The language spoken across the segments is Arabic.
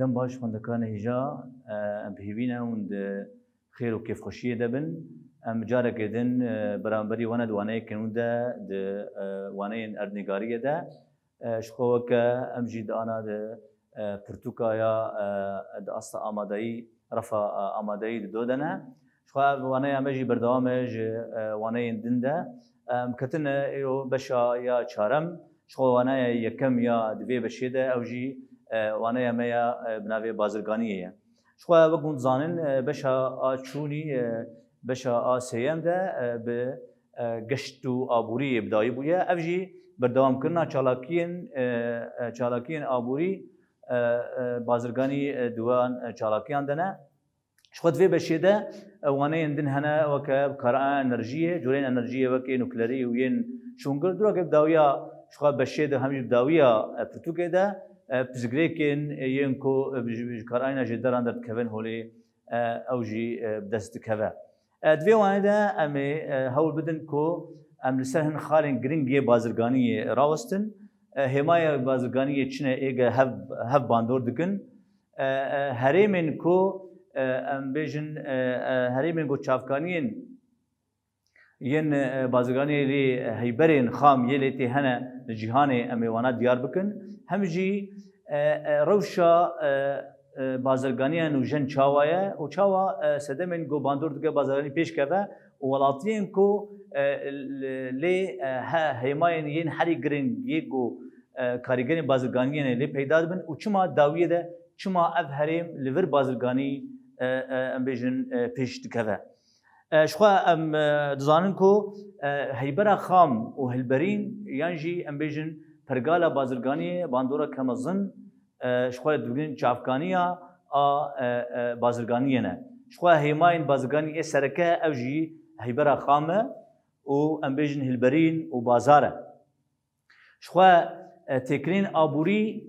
دم باش خوندکان هجا ام بهیوینا وند خیر و کیف خوشیه دبن ام جاره کردن برانبری وانا دوانه کنونده د وانه اردنگاریه ده شخوه که ام جید آنا د پرتوکایا د اصلا آمادهی رفا آمادهی دودنه شخوه وانه امجی بردوامج وانه دنده کتن ایو بشا یا چارم شخوه وانه یکم یا دوی بشیده او جی وانه همه بنابه بازرگانیه. شخوه وقت زانن بشا چونی بشا سیم ده به گشت و آبوری ابدایی بوده. افجی بردوام کردن چالاکین آبوری بازرگانی دوان چالاکیان دنه. شخوه دوی بشیده وانه اندن هنه وکه کاران انرژیه جورین انرژیه وکه نوکلری وین شونگر درو که بداویا شخوه بشیده همیشه بداویا پرتوکه ده. پزگریکن یعنکو کاراینا جدران در کهون هولی اوجی دست کهوه. دوی وانده امی هول بدن کو ام لسهن خالن گرینگی بازرگانی راوستن همای بازرگانی چنه ایگه هف باندور دکن هریمن کو ام بیشن هریمن کو چافکانین ین بازرگانی لی هیبرین خام یلیتی هنه جهان امی وانا دیار بکن همجی روشا بازرگانیان و جن چاوایه و چاوا سدمن گو باندور دکه بازرگانی پیش کفه و ولاتین کو لی هماین ین هری گرین یکو کاریگری بازرگانیان لی پیدا بن و چما داویه ده چما اف هریم لیور بازرگانی ام بیشن پیش دکه شخوا ام دزانن کو هیبرا خام و هلبرین یانجی ام بیشن پرگالا بازرگانی باندورا کمزن شخواه دوگین چافکانیا بازرگانیه نه شخواه هیماین بازرگانی سرکه اوجی هیبرا خامه و امبیجن هلبرین و بازاره شخواه تکرین آبوری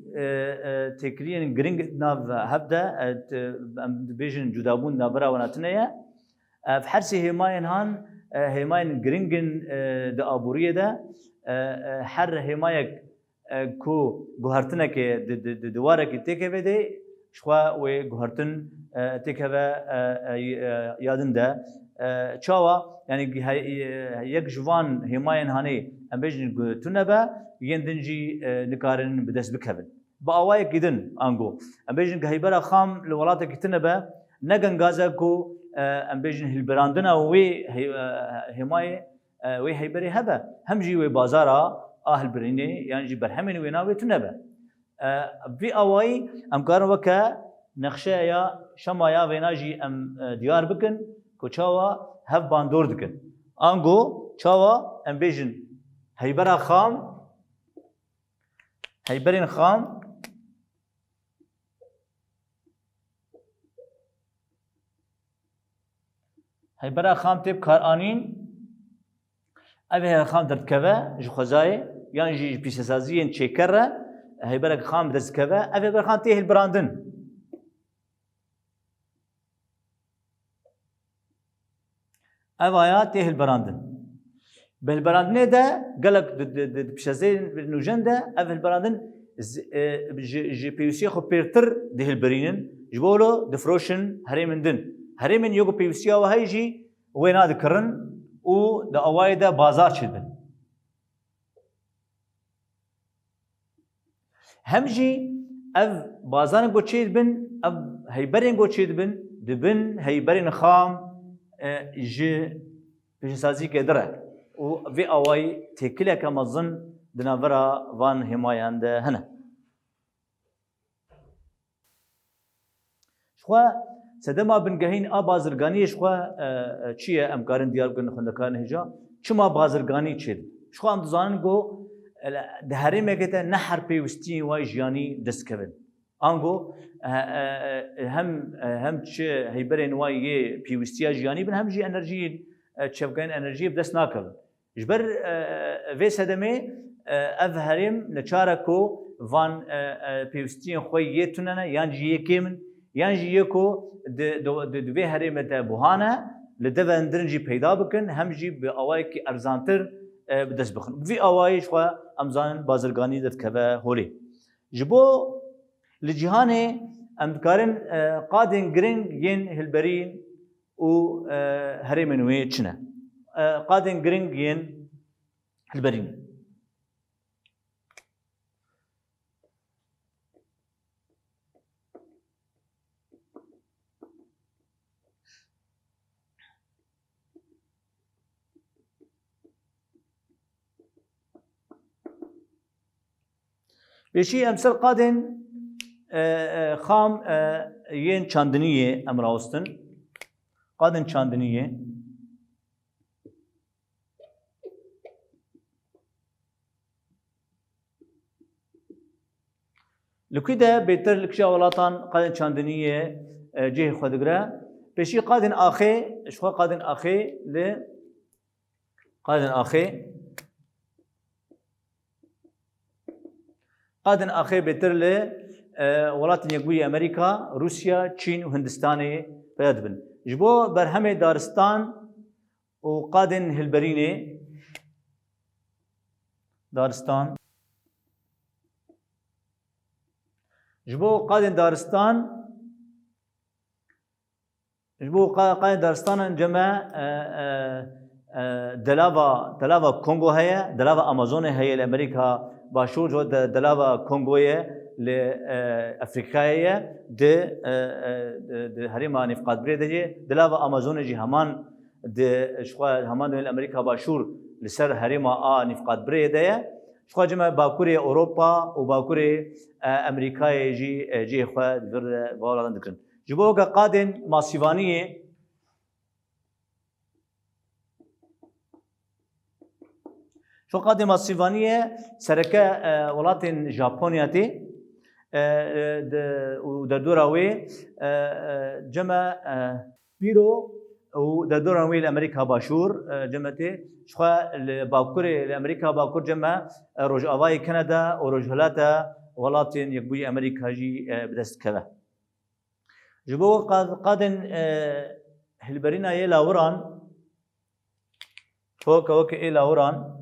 تکرین گرینگ ناو هفته امبیجن جدابون نابرا وناتنه فحرسی هیماین هان هیماین گرینگن ده آبوریه ده هر همایک کو گوهرتنه که دواره که تکه ده شخوا و گوهرتن تکه یادن ده چاوا یعنی یک جوان هماین هانی ام بیشتر تونه با یندنجی نکارن بدست بکهبن با آوای کدن آنگو ام بیشتر که هیبرا خام لولاته کتنه با نگن گازه کو ام بیشتر هلبراندنا وی همای وی هیبری هبه همجی وی بازارا آهل برینه یعنی جی برهمین وی ناوی تنبه وی آوایی ام کارن وکه نقشه یا شما یا وی ناجی ام دیار بکن که چاوا هف باندور دکن آنگو چاوا ام بیشن هیبرا خام هیبرین خام هیبرا خام تیب کار آنین اوه خام درد کبه جخوزای یعنی جی پیشسازیین چکره هیبرک خام درد کبه اوه برخان تیه البراندن اوه یا تیه البراندن بالبراندنه ده گلک پیشسازیین نوجن ده اوه البراندن جی پیوسی خو پیرتر ده البرینن جبولو دفروشن هریمندن هریمن یوگو پیوسی آوه هی جی وینا دکرن او د اوایده بازار چیدن همجی اف بازارن گو چید بن اف هیبرین گو چید بن دبن هیبرین خام ج پیشسازی که دره و وی اوای تکیله که مزن دناورا وان همایند هنه شخوا سدما بنگهین بازرگانی شخوا چیه امکارن دیار کن خوندکان هجا چما بازرگانی چید شخوا ام دزانن گو دهری مگه نحر پیوستی وای جیانی دست کبن آنگو هم چه هیبرین وای یه پیوستی جیانی بن هم جی انرژی چفگین انرژی بدست ناکبن جبر وی سدمه اف هریم نچاره کو وان پیوستی خوی یه توننه یان جی یکیمن یعنی یکو دوی هریمت بوهانه لدو اندرنجی پیدا بکن همجی به آوایی که ارزانتر بدست بخن. وی آوایش خو امزان بازرگانی دت کبه هولی. جبو لجهان ام دکارن قادن گرنگ ین هلبرین و هرمن وی چنه قادن گرنگ ین هلبرین بشي امثال قادن خام ين چاندنیه امراوستن قادن چاندنیه لكده بيتر لكشا ولاتان قادن چاندنیه جه خدگره بشي قادن آخي شخوا قادن آخي ل قادن آخي قادن آخر بهتر ل ولات یکوی امریکا، روسیا، چین و هندستانی پیدا بن. جبو برهمه دارستان و قادن هلبرینه دارستان. جبو قادن دارستان جمع دلاوا کنگو هيا دلاوا امازون هيا الامريكا باشور جو دلاوا کنگويه لافريقيا د هريما نفقات بريدجي دلاوا امازون جي همان د شخوا همان الامريكا باشور لسر هريما نفقات بريديه شخوا جمع باكوري اوروبا وباكوري امريكا جي خوا فوالا ذكرن جبوغا قادن ماسيفانيه شو قادم الصيفانية سركة ولاتن جابونياتي ودردوراوي جمع بيرو ودردوراوي الأمريكا باشور جمعتي شخوا باكوري الأمريكا باكور جمع روج أواي كندا وروج هلاتا ولاتن يكبوي أمريكا جي بدست كذا جبو قادن هلبرينا يلا وران فوق إلى وران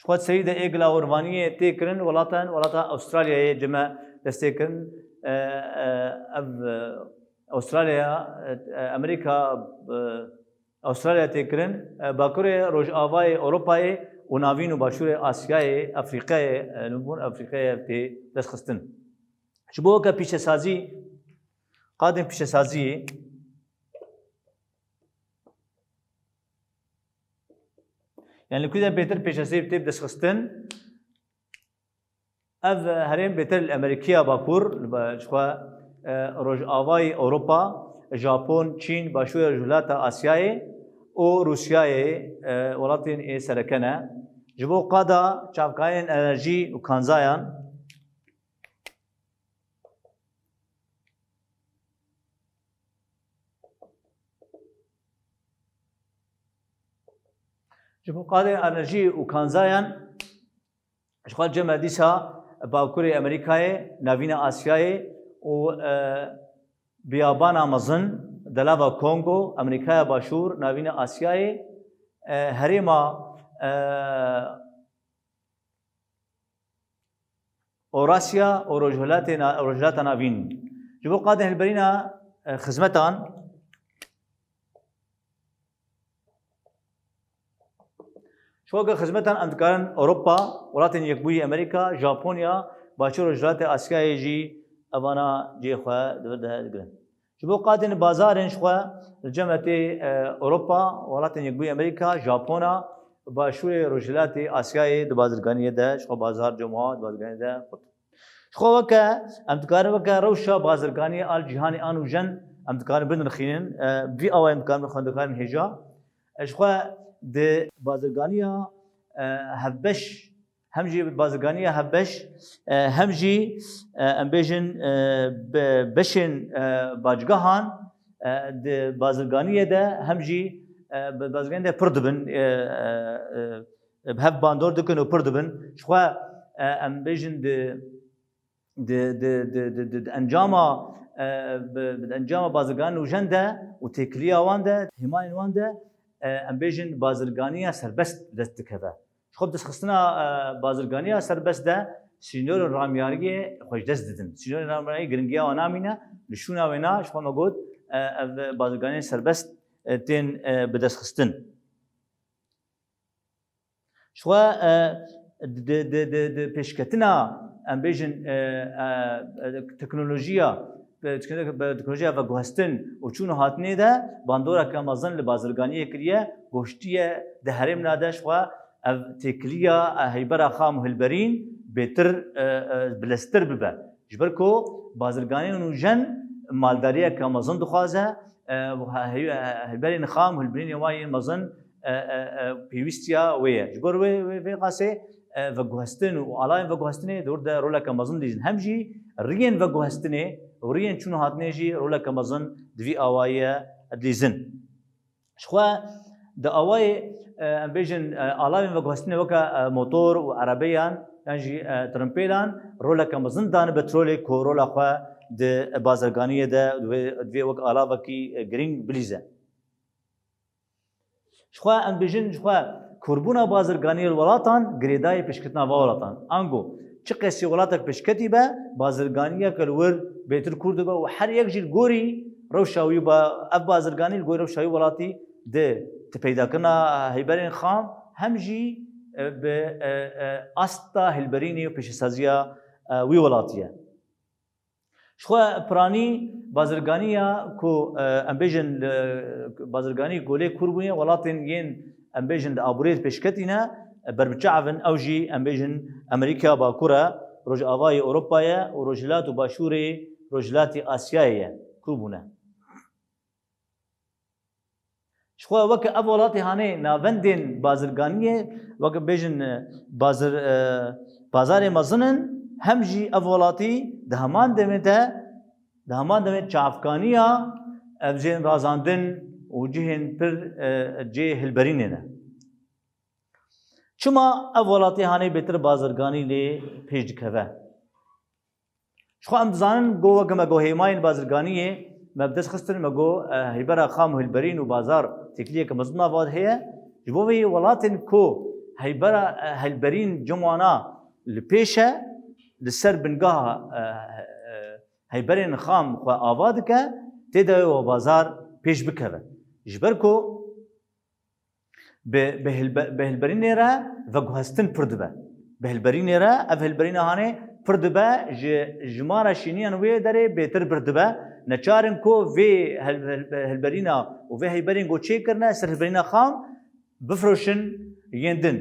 خود سيدة إيجلا ورفانية تيكرن ولاتا أستراليا جمع تستيكرن أستراليا أمريكا أستراليا تيكرن باكوري روج آواي أوروباي ونافين وباشور آسياي أفريقيا نبون أفريقيا تي دسخستن شبوكا بيش سازي قادم بيش سازي يعني كده بيتر بيشاسي بتب دسخستن اف هرم بيتر الامريكيه باكور شخوا روج آواي اوروبا جابون چين باشور جولاتا اسياي او روسياي ولاتين اي سركنه جبو قادا چافكاين انرجي وكانزايان جبو قادة انرجي وكانزايان اشغال جمع ديسا باكوري امريكاي نافينا اسياي و بيابانا مزن دلاوا كونغو امريكا باشور نافينا اسياي هريما اوراسيا اوروجلات نافين جبو قادة البرينا خدمتان شوكا خدمتان امتكارن اوروبا ولاتن يكبوي امريكا جابونيا باشور جلات اسيا يجي ابانا جي خوا دبده دغن شبو قادن بازارن شخوا جمعتي اوروبا ولاتن يكبوي امريكا جابونا باشور رجلات اسيا دبازرغانيه ده شخوا بازار جمعه دبازرغانيه ده شخوا وكا امتكارن وكا روشا بازرغانيه الجهاني انو جن امتكارن بن رخين في او امتكارن خندكارن هجا شخوا د بازرگانیا هفبش همجي بازرگانیا هفبش همجي امبيجن بشن باجگاهان د بازرگانیا ده همجي بازرگانیا ده پردبن بهف باندور دكن وپردبن شخوا امبيجن د انجام بازرگان وجنده وتكليا وانده حمايه وانده امبيجن بازرگانيه سربست دست كذا خب دس خصنا بازرگانيه سربست ده سینیور رامیاریه خوش دست دادن سینیور رامیاری گرنگیا و نامینه لشونا و نه شما مگود بازرگانی سربست تین بدست خستن شوا د پیشکتنا ام بیژن تکنولوژیا تکنولوژیا و گوهستن و چون هاتنی ده باندورا که مازن لبازرگانی کریه گوشتیه ده هرم نادش و تکلیا هیبرا خام هلبرین بهتر بلستر ببه جبر کو بازرگانی نوجن مالداریه که مازن دخوازه هلبرین خام هلبرین یوای مازن پیوستیا ویه جبر وی قاسه و گوهستن و علائم و گوهستنه دور ده رولا که مازن دیجن همجی رین و گوهستنه ورين شنو هاتنيجي رولا كمازن دوي اوايه ادليزن شخوا د اواي امبيجن الاوين وغوستني وكا موتور وعربيان يعني ترمبيلان رولا كمازن دان بترولي كورولا خوا د بازرگانيه ده دوي وك الاوا كي جرين بليزه شخوا امبيجن شخوا كوربونا بازرگانيه الولاتان گريداي پشكتنا ولاتان انگو چه قصه ولاتك پشكتي به بازرگانيه كلور بهتر کرد با و هر یک جیل گوری روشاوی با اب بازرگانی گوری روشاوی ولاتی ده تپیدا کنا هیبرین خام همجی به استا هیبرینی و پیشسازیا وی ولاتیه شخوا پرانی بازرگانیا کو امبیجن بازرگانی گوله کربونی ولاتین ین امبیجن د ابورید پیشکتینا بربچعفن اوجی امبیجن امریکا با کورا روج آوای اروپایه و روجلات و باشوری روجلات آسیایه کوبونه شخوا وک اولات هانه ناوندین بازرگانیه وک بیژن بازار مزنن همجی اولاتی دهمان دمت چافکانیا ابزین رازاندن و جهن پر جه هلبرینه چما اولاتی هانه بهتر بازرگانی لی پیش دکوه شخوا ام دزانن گو وگم گو هیماین بازرگانیه مبدس خستن مگو هیبرا خام و هلبرین و بازار تکلیه که مزنا واد هیه جبوی ولاتن کو هیبرا هلبرین جمعنا لپیشه لسر بنگاه هیبرین خام و آواد که تیده و بازار پیش بکوه جبر کو به هلبرین را و گوهستن پردبه به هلبرین را اف هلبرین هانه پردبه جمارا شینیان وی داره بهتر پردبه نچارن کو وی هلبرینا و وی هلبرین گو چه کرنه سر هلبرینا خام بفروشن یندن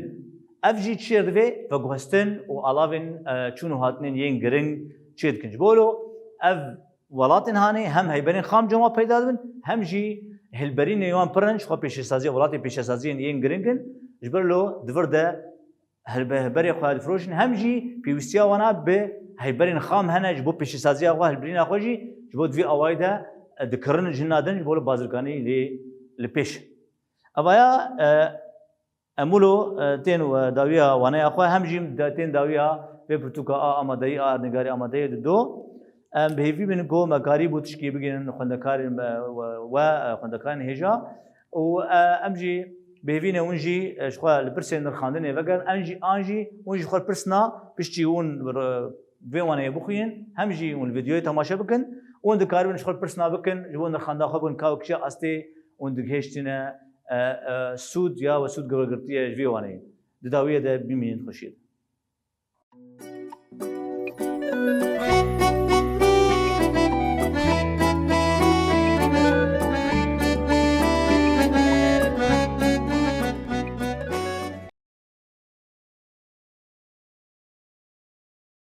اف جی چیر دوی و گوهستن و علاوین چونو هاتنین ین گرنگ چید کنج بولو اف ولاتن هانه هم هلبرین خام جمع پیدا دبن هم جی هلبرین یوان پرنج خو پیش سازی ولاتی پیش سازی ین گرنگن جبرلو دور ده هلبری خواهد فروشن هم جی پیوستیا وانا به هلبرین خام هنج بو پیش سازی آقا هلبرین آخوجی جبو دوی آوایده دکرن جنادن جبو بازرگانی لپیش اوایا امولو تین و داویا وانا آخواه هم جی تین داویا به پرتوکا آمادهی نگاری آمادهی دو بهیوی بین کو مکاری بودش کی بگین خندکار و خندکارن هجا و امجی بهوینه اونجی شخوا لپرسه نرخاندنه وگر آنجی اونجی خور پرسنا پشتی اون ویوانه بخوین همجی اون ویدیوی تماشا بکن اون دکاری بین شخور پرسنا بکن جبون نرخانده خواه بکن کاو کشا استه اون دکهشتینه سود یا و سود گرگرتیه ویوانه دداویه ده بیمینید خوشید